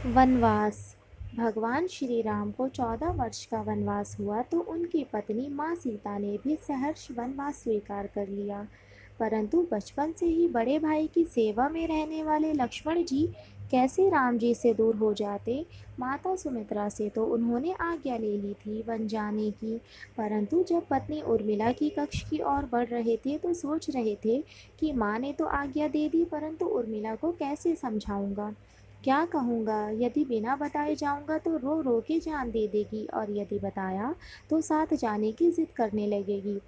वनवास। भगवान श्री राम को 14 वर्ष का वनवास हुआ तो उनकी पत्नी माँ सीता ने भी सहर्ष वनवास स्वीकार कर लिया। परंतु बचपन से ही बड़े भाई की सेवा में रहने वाले लक्ष्मण जी कैसे राम जी से दूर हो जाते। माता सुमित्रा से तो उन्होंने आज्ञा ले ली थी वन जाने की, परंतु जब पत्नी उर्मिला की कक्ष की ओर बढ़ रहे थे तो सोच रहे थे कि माँ ने तो आज्ञा दे दी, परंतु उर्मिला को कैसे समझाऊंगा, क्या कहूँगा। यदि बिना बताए जाऊँगा तो रो रो के जान दे देगी, और यदि बताया तो साथ जाने की जिद करने लगेगी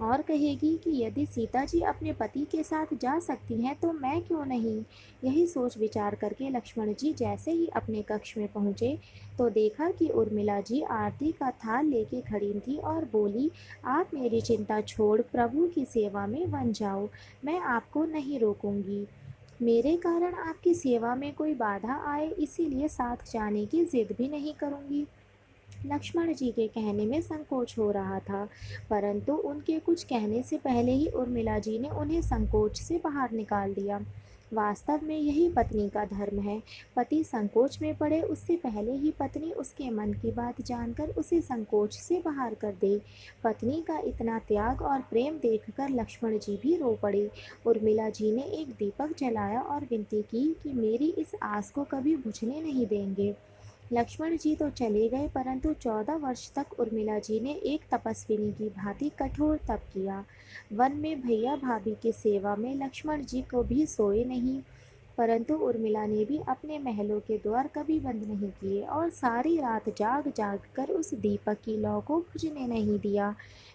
और कहेगी कि यदि सीता जी अपने पति के साथ जा सकती हैं तो मैं क्यों नहीं। यही सोच विचार करके लक्ष्मण जी जैसे ही अपने कक्ष में पहुँचे तो देखा कि उर्मिला जी आरती का थाल लेके खड़ी थी और बोली, आप मेरी चिंता छोड़ प्रभु की सेवा में वन जाओ, मैं आपको नहीं रोकूंगी। मेरे कारण आपकी सेवा में कोई बाधा आए इसीलिए साथ जाने की जिद भी नहीं करूंगी। लक्ष्मण जी के कहने में संकोच हो रहा था, परंतु उनके कुछ कहने से पहले ही उर्मिला जी ने उन्हें संकोच से बाहर निकाल दिया। वास्तव में यही पत्नी का धर्म है। पति संकोच में पड़े उससे पहले ही पत्नी उसके मन की बात जानकर उसे संकोच से बाहर कर दे। पत्नी का इतना त्याग और प्रेम देखकर लक्ष्मण जी भी रो पड़े। उर्मिला जी ने एक दीपक जलाया और विनती की कि मेरी इस आस को कभी बुझने नहीं देंगे। लक्ष्मण जी तो चले गए, परंतु 14 वर्ष तक उर्मिला जी ने एक तपस्विनी की भांति कठोर तप किया। वन में भैया भाभी की सेवा में लक्ष्मण जी को भी सोए नहीं, परंतु उर्मिला ने भी अपने महलों के द्वार कभी बंद नहीं किए और सारी रात जाग जाग कर उस दीपक की लौ को बुझने नहीं दिया।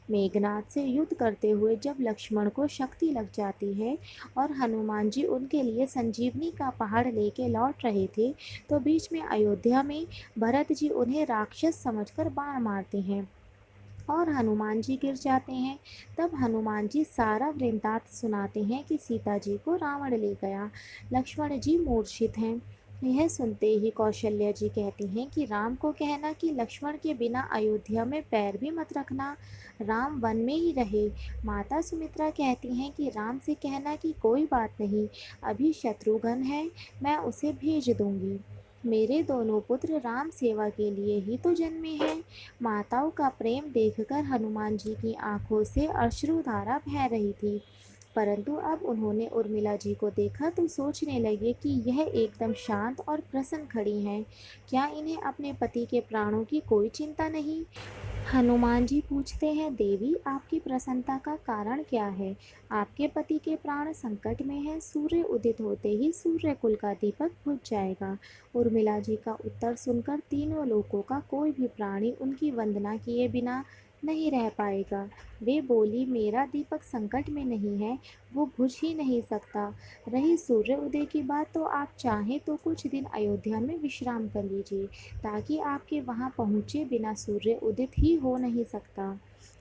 मेघनाद से युद्ध करते हुए जब लक्ष्मण को शक्ति लग जाती है और हनुमान जी उनके लिए संजीवनी का पहाड़ लेके लौट रहे थे, तो बीच में अयोध्या में भरत जी उन्हें राक्षस समझकर बाण मारते हैं और हनुमान जी गिर जाते हैं। तब हनुमान जी सारा वृत्तांत सुनाते हैं कि सीता जी को रावण ले गया, लक्ष्मण जी मूर्छित हैं। यह सुनते ही कौशल्या जी कहती हैं कि राम को कहना कि लक्ष्मण के बिना अयोध्या में पैर भी मत रखना, राम वन में ही रहे। माता सुमित्रा कहती हैं कि राम से कहना कि कोई बात नहीं, अभी शत्रुघ्न है, मैं उसे भेज दूंगी। मेरे दोनों पुत्र राम सेवा के लिए ही तो जन्मे हैं। माताओं का प्रेम देखकर हनुमान जी की आंखों से अश्रुधारा बह रही थी, परंतु अब उन्होंने उर्मिला जी को देखा तो सोचने लगे कि यह एकदम शांत और प्रसन्न खड़ी हैं। क्या इन्हें अपने पति के प्राणों की कोई चिंता नहीं। हनुमान जी पूछते हैं, देवी आपकी प्रसन्नता का कारण क्या है। आपके पति के प्राण संकट में हैं, सूर्य उदित होते ही सूर्य कुल का दीपक बुझ जाएगा। उर्मिला जी का उत्तर सुनकर तीनों लोकों का कोई भी प्राणी उनकी वंदना किए बिना नहीं रह पाएगा। वे बोली, मेरा दीपक संकट में नहीं है, वो बुझ ही नहीं सकता। रही सूर्य उदय की बात, तो आप चाहें तो कुछ दिन अयोध्या में विश्राम कर लीजिए, ताकि आपके वहां पहुंचे बिना सूर्य उदित ही हो नहीं सकता।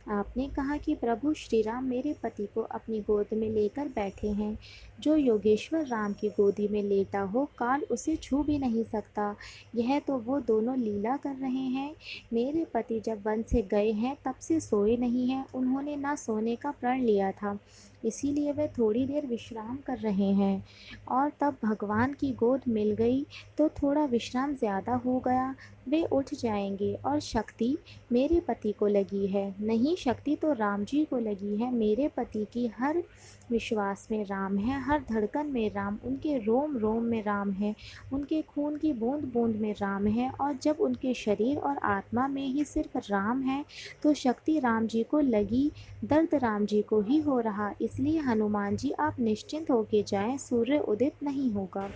आपने कहा कि प्रभु श्री राम मेरे पति को अपनी गोद में लेकर बैठे हैं। जो योगेश्वर राम की गोदी में लेटा हो, काल उसे छू भी नहीं सकता। यह तो वो दोनों लीला कर रहे हैं। मेरे पति जब वन से गए हैं तब से सोए नहीं हैं, उन्होंने ना सोने का प्रण लिया था, इसीलिए वे थोड़ी देर विश्राम कर रहे हैं। और तब भगवान की गोद मिल गई तो थोड़ा विश्राम ज़्यादा हो गया, वे उठ जाएंगे। और शक्ति मेरे पति को लगी है, नहीं शक्ति तो राम जी को लगी है। मेरे पति की हर विश्वास में राम है, हर धड़कन में राम, उनके रोम रोम में राम है, उनके खून की बूंद बूंद में राम है। और जब उनके शरीर और आत्मा में ही सिर्फ राम है तो शक्ति राम जी को लगी, दर्द राम जी को ही हो रहा। इसलिए हनुमान जी आप निश्चिंत होके जाएं, सूर्य उदित नहीं होगा।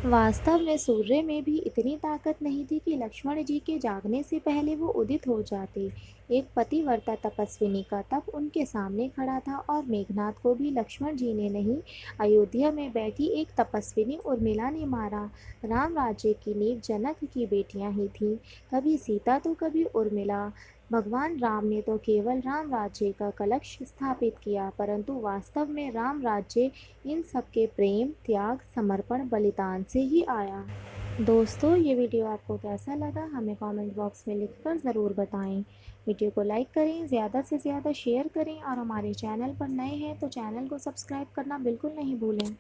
वास्तव में सूर्य में भी इतनी ताकत नहीं थी कि लक्ष्मण जी के जागने से पहले वो उदित हो जाते। एक पतिव्रता तपस्विनी का तप उनके सामने खड़ा था और मेघनाद को भी लक्ष्मण जी ने नहीं, अयोध्या में बैठी एक तपस्विनी उर्मिला ने मारा। राम राज्य की नींव जनक की बेटियां ही थीं, कभी सीता तो कभी उर्मिला। भगवान राम ने तो केवल राम राज्य का कलश स्थापित किया, परंतु वास्तव में राम राज्य इन सबके प्रेम, त्याग, समर्पण, बलिदान से ही आया। दोस्तों, ये वीडियो आपको कैसा लगा हमें कमेंट बॉक्स में लिखकर ज़रूर बताएं। वीडियो को लाइक करें, ज़्यादा से ज़्यादा शेयर करें और हमारे चैनल पर नए हैं तो चैनल को सब्सक्राइब करना बिल्कुल नहीं भूलें।